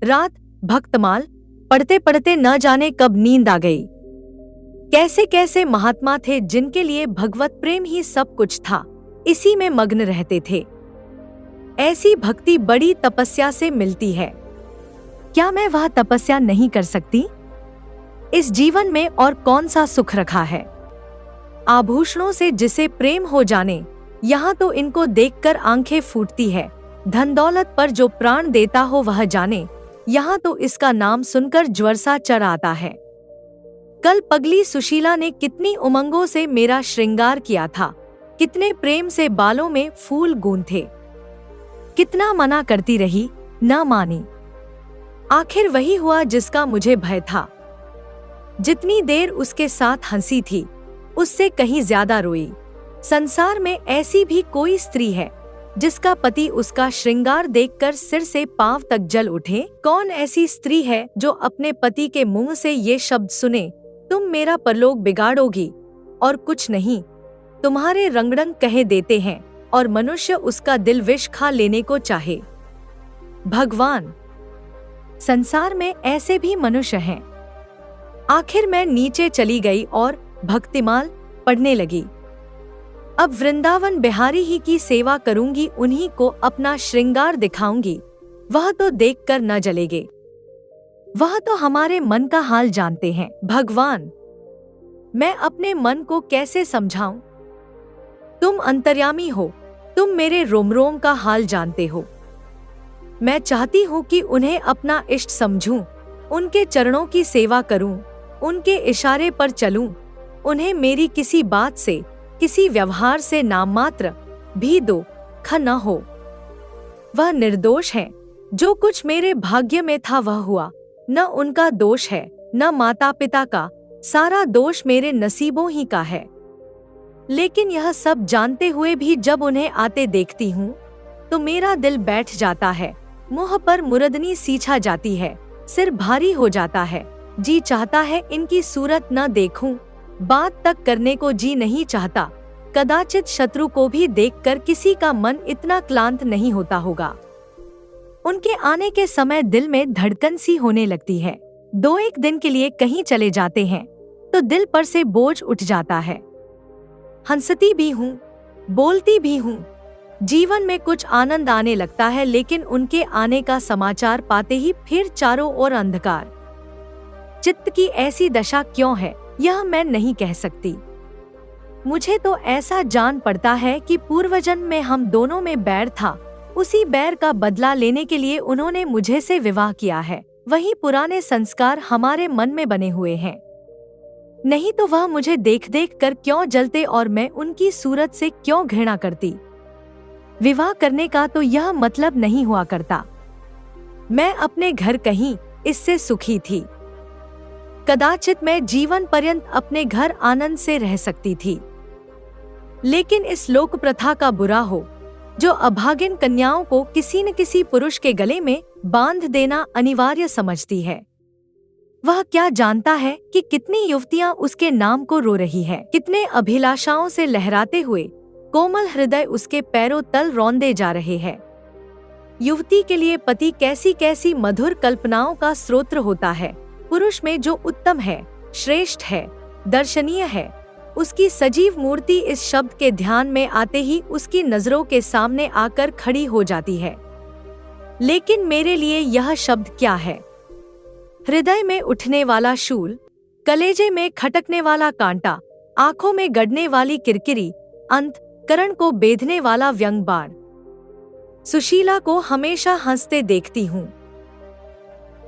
रात भक्तमाल पढ़ते पढ़ते न जाने कब नींद आ गई। कैसे कैसे महात्मा थे जिनके लिए भगवत प्रेम ही सब कुछ था, इसी में मग्न रहते थे। ऐसी भक्ति बड़ी तपस्या से मिलती है। क्या मैं वह तपस्या नहीं कर सकती? इस जीवन में और कौन सा सुख रखा है? आभूषणों से जिसे प्रेम हो जाने, यहाँ तो इनको देखकर आंखें फूटती है। धन दौलत पर जो प्राण देता हो वह जाने, यहाँ तो इसका नाम सुनकर ज्वर सा चढ़ आता है। कल पगली सुशीला ने कितनी उमंगों से मेरा श्रृंगार किया था, कितने प्रेम से बालों में फूल गूंथे। कितना मना करती रही, न मानी। आखिर वही हुआ जिसका मुझे भय था। जितनी देर उसके साथ हंसी थी, उससे कहीं ज्यादा रोई। संसार में ऐसी भी कोई स्त्री है जिसका पति उसका श्रृंगार देखकर सिर से पांव तक जल उठे? कौन ऐसी स्त्री है जो अपने पति के मुंह से ये शब्द सुने, तुम मेरा परलोक बिगाड़ोगी और कुछ नहीं, तुम्हारे रंगड़ंग कहे देते हैं, और मनुष्य उसका दिल विष खा लेने को चाहे। भगवान, संसार में ऐसे भी मनुष्य हैं। आखिर मैं नीचे चली गई और भक्तिमाल पढ़ने लगी। अब वृंदावन बिहारी ही की सेवा करूंगी, उन्हीं को अपना श्रृंगार दिखाऊंगी। वह तो देखकर न जलेंगे, वह तो हमारे मन का हाल जानते हैं। भगवान, मैं अपने मन को कैसे समझाऊं? तुम अंतर्यामी हो, तुम मेरे रोम रोम का हाल जानते हो। मैं चाहती हूँ कि उन्हें अपना इष्ट समझूं, उनके चरणों की सेवा करूं, उनके इशारे पर चलूं, उन्हें मेरी किसी बात से, किसी व्यवहार से नाम मात्र भी दुख न हो। वह निर्दोष है। जो कुछ मेरे भाग्य में था वह हुआ। न उनका दोष है, न माता पिता का, सारा दोष मेरे नसीबों ही का है। लेकिन यह सब जानते हुए भी जब उन्हें आते देखती हूँ तो मेरा दिल बैठ जाता है, मुंह पर मुरदनी सी छा जाती है, सिर भारी हो जाता है। जी चाहता है इनकी सूरत न देखूं, बात तक करने को जी नहीं चाहता। कदाचित शत्रु को भी देखकर किसी का मन इतना क्लांत नहीं होता होगा। उनके आने के समय दिल में धड़कन सी होने लगती है। 2-1 दिन के लिए कहीं चले जाते हैं तो दिल पर से बोझ उठ जाता है। हंसती भी हूँ, बोलती भी हूँ, जीवन में कुछ आनंद आने लगता है, लेकिन उनके आने का समाचार पाते ही फिर चारों ओर अंधकार। चित्त की ऐसी दशा क्यों है, यह मैं नहीं कह सकती। मुझे तो ऐसा जान पड़ता है कि पूर्वजन्म में हम दोनों में बैर था, उसी बैर का बदला लेने के लिए उन्होंने मुझे से विवाह किया है। वही पुराने संस्कार हमारे मन में बने हुए हैं। नहीं तो वह मुझे देख देख कर क्यों जलते और मैं उनकी सूरत से क्यों घृणा करती। विवाह करने का तो यह मतलब नहीं हुआ करता। मैं अपने घर कहीं इससे सुखी थी। कदाचित मैं जीवन पर्यंत अपने घर आनंद से रह सकती थी, लेकिन इस लोक प्रथा का बुरा हो जो अभागिन कन्याओं को किसी न किसी पुरुष के गले में बांध देना अनिवार्य समझती है। वह क्या जानता है कि कितनी युवतियां उसके नाम को रो रही है, कितने अभिलाषाओं से लहराते हुए कोमल हृदय उसके पैरों तल रौंदे जा रहे हैं। युवती के लिए पति कैसी कैसी मधुर कल्पनाओं का स्रोत होता है। पुरुष में जो उत्तम है, श्रेष्ठ है, दर्शनीय है, उसकी सजीव मूर्ति इस शब्द के ध्यान में आते ही उसकी नजरों के सामने आकर खड़ी हो जाती है। लेकिन मेरे लिए यह शब्द क्या है? हृदय में उठने वाला शूल, कलेजे में खटकने वाला कांटा, आंखों में गड़ने वाली किरकिरी, अंतःकरण को बेधने वाला व्यंग बाण। सुशीला को हमेशा हंसते देखती हूँ।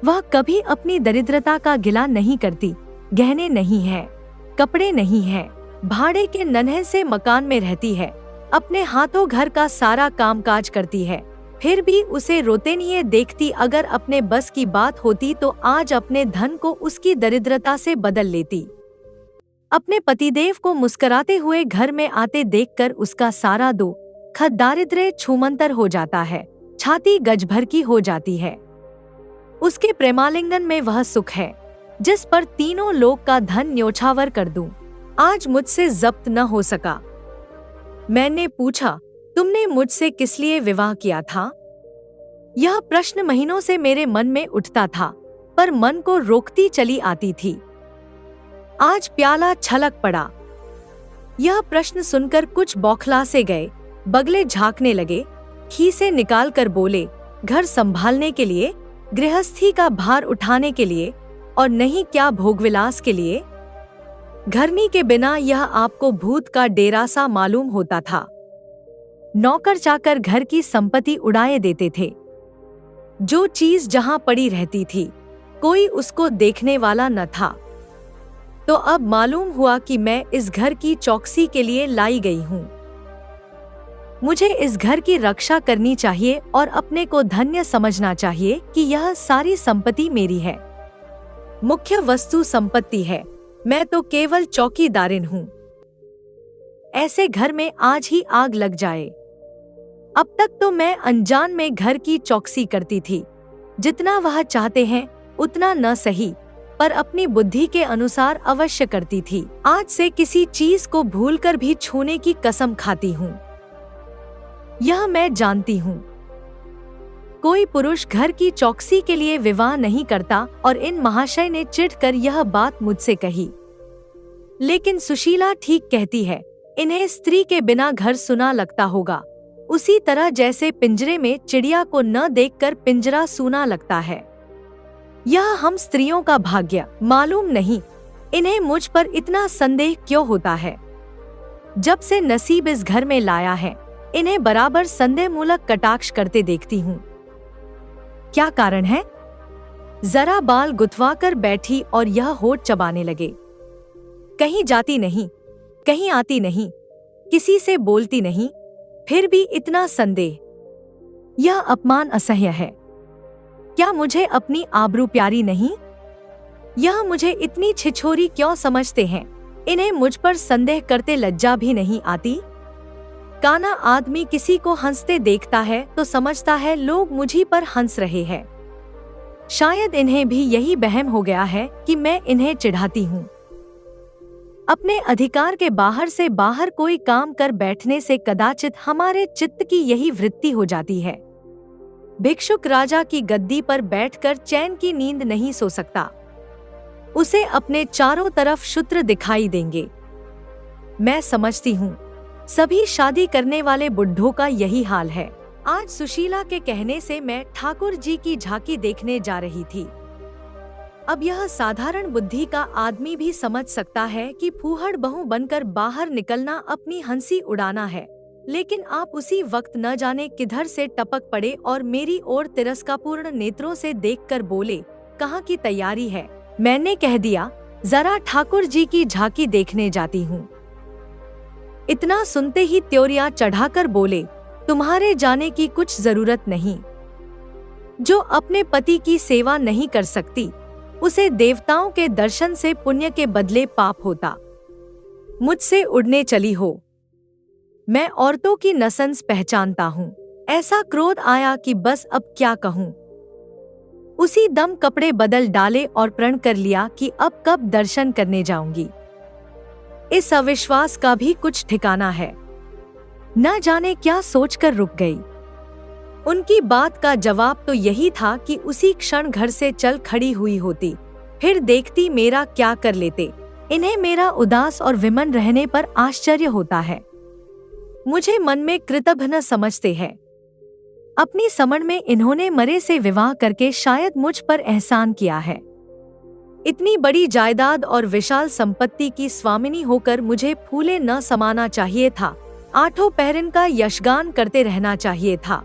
वह कभी अपनी दरिद्रता का गिला नहीं करती। गहने नहीं है, कपड़े नहीं है, भाड़े के नन्हे से मकान में रहती है, अपने हाथों घर का सारा कामकाज करती है, फिर भी उसे रोते नहीं देखती। अगर अपने बस की बात होती तो आज अपने धन को उसकी दरिद्रता से बदल लेती। अपने पतिदेव को मुस्कुराते हुए घर में आते देखकर उसका सारा दुख दारिद्र्य छूमंतर हो जाता है, छाती गज भर की हो जाती है। उसके प्रेमालिंगन में वह सुख है जिस पर तीनों लोक का धन न्योछावर कर दूं, आज मुझसे जब्त न हो सका। मैंने पूछा, तुमने मुझसे किस लिए विवाह किया था? यह प्रश्न महीनों से मेरे मन में उठता था, पर मन को रोकती चली आती थी। आज प्याला छलक पड़ा। यह प्रश्न सुनकर कुछ बौखला से गए, बगले झांकने लगे, खीसे निकाल कर बोले, घर संभालने के लिए, गृहस्थी का भार उठाने के लिए, और नहीं क्या भोगविलास के लिए। घरनी के बिना यह आपको भूत का डेरा सा मालूम होता था। नौकर चाकर घर की संपत्ति उड़ाए देते थे। जो चीज जहां पड़ी रहती थी, कोई उसको देखने वाला न था। तो अब मालूम हुआ कि मैं इस घर की चौकसी के लिए लाई गई हूं। मुझे इस घर की रक्षा करनी चाहिए और अपने को धन्य समझना चाहिए कि यह सारी संपत्ति मेरी है। मुख्य वस्तु संपत्ति है, मैं तो केवल चौकीदारिन हूं। ऐसे घर में आज ही आग लग जाए। अब तक तो मैं अनजान में घर की चौकसी करती थी। जितना वह चाहते हैं उतना न सही, पर अपनी बुद्धि के अनुसार अवश्य करती थी। आज से किसी चीज को भूलकर भी छूने की कसम खाती हूँ। यह मैं जानती हूँ। कोई पुरुष घर की चौकसी के लिए विवाह नहीं करता, और इन महाशय ने चिढ़कर यह बात मुझसे कही। लेकिन सुशीला ठीक कहती है, इन्हें स्त्री के बिना घर सुना लगता होगा, उसी तरह जैसे पिंजरे में चिड़िया को न देखकर पिंजरा सूना लगता है। यह हम स्त्रियों का भाग्य मालूम नहीं, इन्हें मुझ पर इतना संदेह क्यों होता है। जब से नसीब इस घर में लाया है, इन्हें बराबर संदेह मूलक कटाक्ष करते देखती हूँ। क्या कारण है? जरा बाल गुथवा कर बैठी और यह होठ चबाने लगे। कहीं जाती नहीं, कहीं आती नहीं, किसी से बोलती नहीं, फिर भी इतना संदेह। यह अपमान असह्य है। क्या मुझे अपनी आबरू प्यारी नहीं? यह मुझे इतनी छिछोरी क्यों समझते हैं? इन्हें मुझ पर संदेह करते लज्जा भी नहीं आती? काना आदमी किसी को हंसते देखता है तो समझता है लोग मुझी पर हंस रहे हैं। शायद इन्हें भी यही वहम हो गया है कि मैं इन्हें चिढ़ाती हूँ। अपने अधिकार के बाहर से बाहर कोई काम कर बैठने से कदाचित हमारे चित्त की यही वृत्ति हो जाती है। भिक्षुक राजा की गद्दी पर बैठकर चैन की नींद नहीं सो सकता। उसे अपने चारों तरफ शूद्र दिखाई देंगे। मैं समझती हूँ सभी शादी करने वाले बुढ़ों का यही हाल है। आज सुशीला के कहने से मैं ठाकुर जी की झांकी देखने जा रही थी। अब यह साधारण बुद्धि का आदमी भी समझ सकता है कि फूहड़ बहू बनकर बाहर निकलना अपनी हंसी उड़ाना है, लेकिन आप उसी वक्त न जाने किधर से टपक पड़े और मेरी ओर तिरस्कारपूर्ण नेत्रों से देखकर बोले, कहाँ की तैयारी है? मैंने कह दिया, जरा ठाकुर जी की झांकी देखने जाती हूँ। इतना सुनते ही त्योरियां चढ़ाकर बोले, तुम्हारे जाने की कुछ जरूरत नहीं। जो अपने पति की सेवा नहीं कर सकती, उसे देवताओं के दर्शन से पुण्य के बदले पाप होता। मुझसे उड़ने चली हो। मैं औरतों की नसंस पहचानता हूँ। ऐसा क्रोध आया कि बस अब क्या कहूँ। उसी दम कपड़े बदल डाले और प्रण कर लिया कि अब कब दर्शन करने जाऊंगी। इस अविश्वास का भी कुछ ठिकाना है। न जाने क्या सोचकर रुक गई। उनकी बात का जवाब तो यही था कि उसी क्षण घर से चल खड़ी हुई होती, फिर देखती मेरा क्या कर लेते। इन्हें मेरा उदास और विमन रहने पर आश्चर्य होता है। मुझे मन में कृतघ्न समझते हैं। अपनी समझ में इन्होंने मरे से विवाह करके शायद मुझ पर एहसान किया है। इतनी बड़ी जायदाद और विशाल संपत्ति की स्वामिनी होकर मुझे फूले न समाना चाहिए था, आठों पहरन का यशगान करते रहना चाहिए था।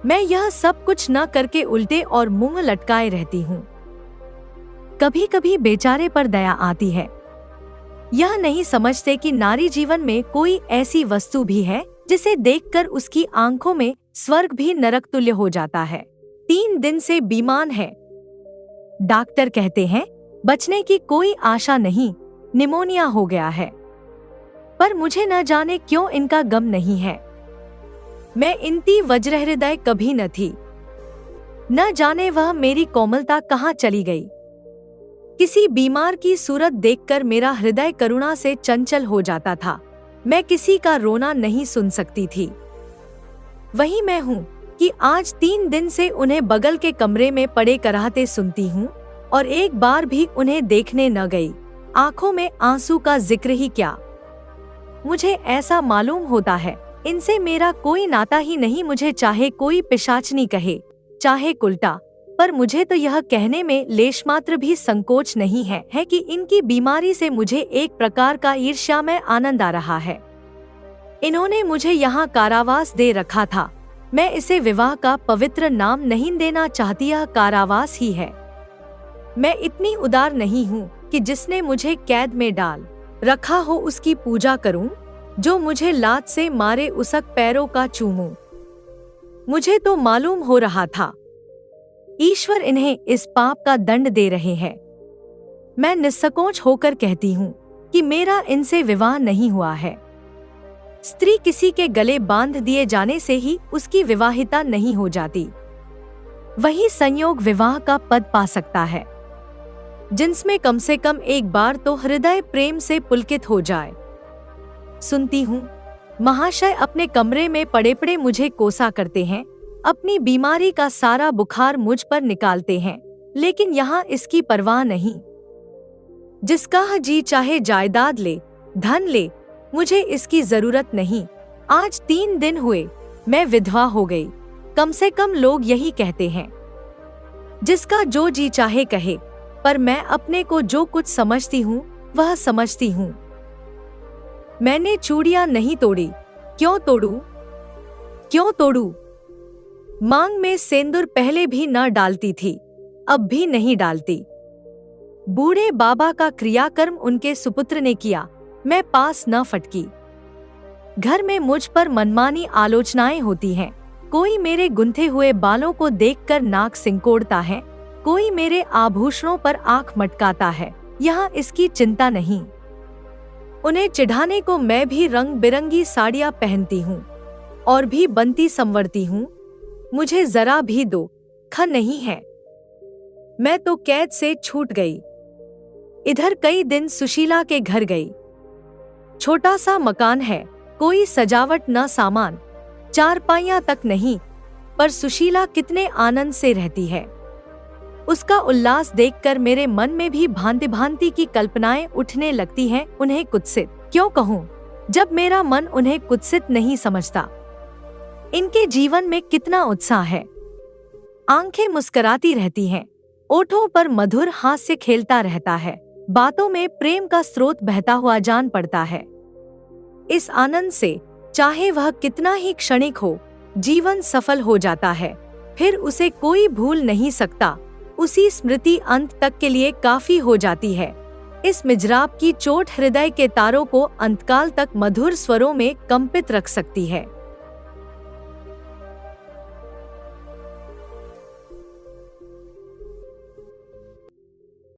मैं यह सब कुछ न करके उल्टे और मुंह लटकाए रहती हूँ। कभी कभी बेचारे पर दया आती है। यह नहीं समझते कि नारी जीवन में कोई ऐसी वस्तु भी है जिसे देखकर उसकी आंखों में स्वर्ग भी नरक तुल्य हो जाता है। 3 दिन से बीमार है। डॉक्टर कहते हैं बचने की कोई आशा नहीं, निमोनिया हो गया है। पर मुझे न जाने क्यों इनका गम नहीं है। मैं इनती वज्रहृदय कभी न थी। न जाने वह मेरी कोमलता कहाँ चली गई। किसी बीमार की सूरत देखकर मेरा हृदय करुणा से चंचल हो जाता था। मैं किसी का रोना नहीं सुन सकती थी। वही मैं हूँ, कि आज 3 दिन से उन्हें बगल के कमरे में पड़े कराहते सुनती हूँ और एक बार भी उन्हें देखने न गई। आंखों में आंसू का जिक्र ही क्या। मुझे ऐसा मालूम होता है इनसे मेरा कोई नाता ही नहीं, मुझे चाहे कोई पिशाचनी कहे चाहे कुल्टा, पर मुझे तो यह कहने में लेशमात्र भी संकोच नहीं है कि इनकी बीमारी से मुझे एक प्रकार का ईर्ष्यामय आनंद आ रहा है। इन्होंने मुझे यहाँ कारावास दे रखा था, मैं इसे विवाह का पवित्र नाम नहीं देना चाहती, यह कारावास ही है। मैं इतनी उदार नहीं हूँ कि जिसने मुझे कैद में डाल रखा हो उसकी पूजा करूँ, जो मुझे लात से मारे उसक पैरों का चूमूं। मुझे तो मालूम हो रहा था ईश्वर इन्हें इस पाप का दंड दे रहे हैं। मैं निस्संकोच होकर कहती हूँ कि मेरा इनसे विवाह नहीं हुआ है। स्त्री किसी के गले बांध दिए जाने से ही उसकी विवाहिता नहीं हो जाती, वही संयोग विवाह का पद पा सकता है जिनमें कम से कम एक बार तो हृदय प्रेम से पुलकित हो जाए। सुनती हूँ महाशय अपने कमरे में पड़े पड़े मुझे कोसा करते हैं, अपनी बीमारी का सारा बुखार मुझ पर निकालते हैं, लेकिन यहाँ इसकी परवाह नहीं। जिसका जी चाहे जायदाद ले, धन ले, मुझे इसकी जरूरत नहीं। आज 3 दिन हुए मैं विधवा हो गई, कम से कम लोग यही कहते हैं। जिसका जो जी चाहे कहे, पर मैं अपने को जो कुछ समझती हूँ वह समझती हूँ। मैंने चूड़ियां नहीं तोड़ी, क्यों तोड़ूं? क्यों तोड़ूं? मांग में सेंदूर पहले भी न डालती थी, अब भी नहीं डालती। बूढ़े बाबा का क्रियाकर्म उनके सुपुत्र ने किया, मैं पास न फटकी। घर में मुझ पर मनमानी आलोचनाएं होती हैं। कोई मेरे गुंथे हुए बालों को देखकर नाक सिंकोड़ता है, कोई मेरे आभूषणों पर आंख मटकाता है, यहाँ इसकी चिंता नहीं। उन्हें चिढ़ाने को मैं भी रंग बिरंगी साड़ियाँ पहनती हूँ और भी बनती संवरती हूँ, मुझे जरा भी दुख नहीं है। मैं तो कैद से छूट गई। इधर कई दिन सुशीला के घर गई। छोटा सा मकान है, कोई सजावट न, सामान, चारपाइयां तक नहीं, पर सुशीला कितने आनंद से रहती है। उसका उल्लास देखकर मेरे मन में भी भांति भांति की कल्पनाएं उठने लगती हैं। उन्हें कुत्सित क्यों कहूँ, जब मेरा मन उन्हें कुत्सित नहीं समझता। इनके जीवन में कितना उत्साह है, आंखें मुस्कुराती रहती हैं, ओठों पर मधुर हास्य खेलता रहता है, बातों में प्रेम का स्रोत बहता हुआ जान पड़ता है। इस आनंद से चाहे वह कितना ही क्षणिक हो, जीवन सफल हो जाता है, फिर उसे कोई भूल नहीं सकता। उसी स्मृति अंत तक के लिए काफी हो जाती है। इस मिजराब की चोट हृदय के तारों को अंतकाल तक मधुर स्वरों में कंपित रख सकती है।